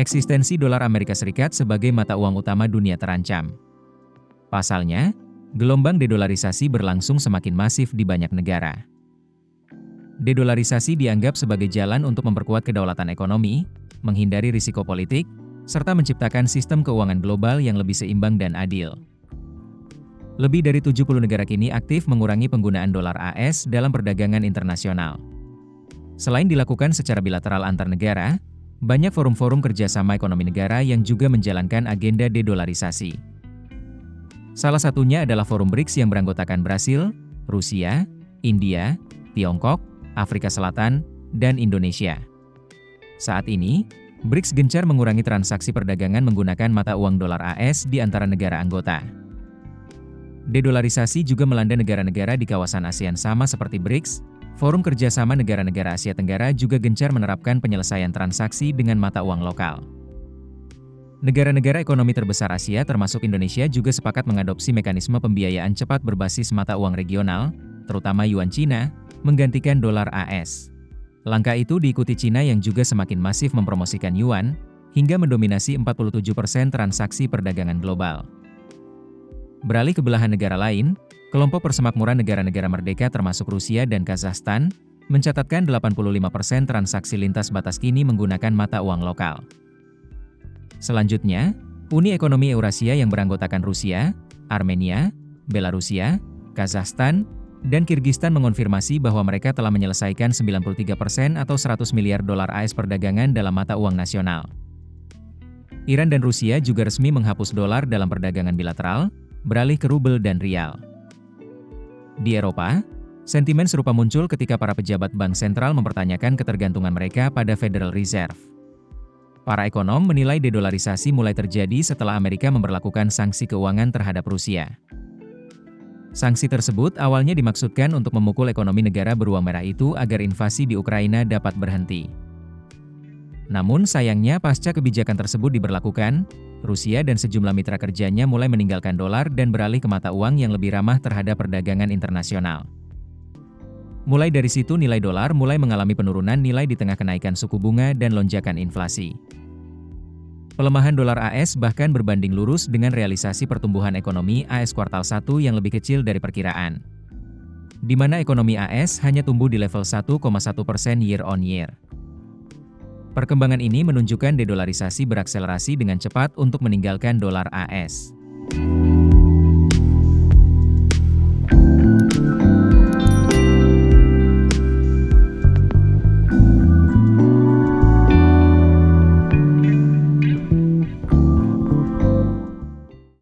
Eksistensi dolar Amerika Serikat sebagai mata uang utama dunia terancam. Pasalnya, gelombang dedolarisasi berlangsung semakin masif di banyak negara. Dedolarisasi dianggap sebagai jalan untuk memperkuat kedaulatan ekonomi, menghindari risiko politik, serta menciptakan sistem keuangan global yang lebih seimbang dan adil. Lebih dari 70 negara kini aktif mengurangi penggunaan dolar AS dalam perdagangan internasional. Selain dilakukan secara bilateral antar negara, banyak forum-forum kerjasama ekonomi negara yang juga menjalankan agenda dedolarisasi. Salah satunya adalah Forum BRICS yang beranggotakan Brasil, Rusia, India, Tiongkok, Afrika Selatan, dan Indonesia. Saat ini, BRICS gencar mengurangi transaksi perdagangan menggunakan mata uang dolar AS di antara negara anggota. Dedolarisasi juga melanda negara-negara di kawasan ASEAN sama seperti BRICS. Forum Kerjasama Negara-Negara Asia Tenggara juga gencar menerapkan penyelesaian transaksi dengan mata uang lokal. Negara-negara ekonomi terbesar Asia termasuk Indonesia juga sepakat mengadopsi mekanisme pembiayaan cepat berbasis mata uang regional, terutama Yuan Cina, menggantikan dolar AS. Langkah itu diikuti Cina yang juga semakin masif mempromosikan Yuan, hingga mendominasi 47% transaksi perdagangan global. Beralih ke belahan negara lain, kelompok persemakmuran negara-negara merdeka termasuk Rusia dan Kazakhstan, mencatatkan 85% transaksi lintas batas kini menggunakan mata uang lokal. Selanjutnya, Uni Ekonomi Eurasia yang beranggotakan Rusia, Armenia, Belarusia, Kazakhstan, dan Kirgistan mengonfirmasi bahwa mereka telah menyelesaikan 93% atau 100 miliar dolar AS perdagangan dalam mata uang nasional. Iran dan Rusia juga resmi menghapus dolar dalam perdagangan bilateral, beralih ke rubel dan rial. Di Eropa, sentimen serupa muncul ketika para pejabat bank sentral mempertanyakan ketergantungan mereka pada Federal Reserve. Para ekonom menilai dedolarisasi mulai terjadi setelah Amerika memberlakukan sanksi keuangan terhadap Rusia. Sanksi tersebut awalnya dimaksudkan untuk memukul ekonomi negara beruang merah itu agar invasi di Ukraina dapat berhenti. Namun sayangnya pasca kebijakan tersebut diberlakukan, Rusia dan sejumlah mitra kerjanya mulai meninggalkan dolar dan beralih ke mata uang yang lebih ramah terhadap perdagangan internasional. Mulai dari situ nilai dolar mulai mengalami penurunan nilai di tengah kenaikan suku bunga dan lonjakan inflasi. Pelemahan dolar AS bahkan berbanding lurus dengan realisasi pertumbuhan ekonomi AS kuartal 1 yang lebih kecil dari perkiraan, di mana ekonomi AS hanya tumbuh di level 1,1% year on year. Perkembangan ini menunjukkan dedolarisasi berakselerasi dengan cepat untuk meninggalkan dolar AS.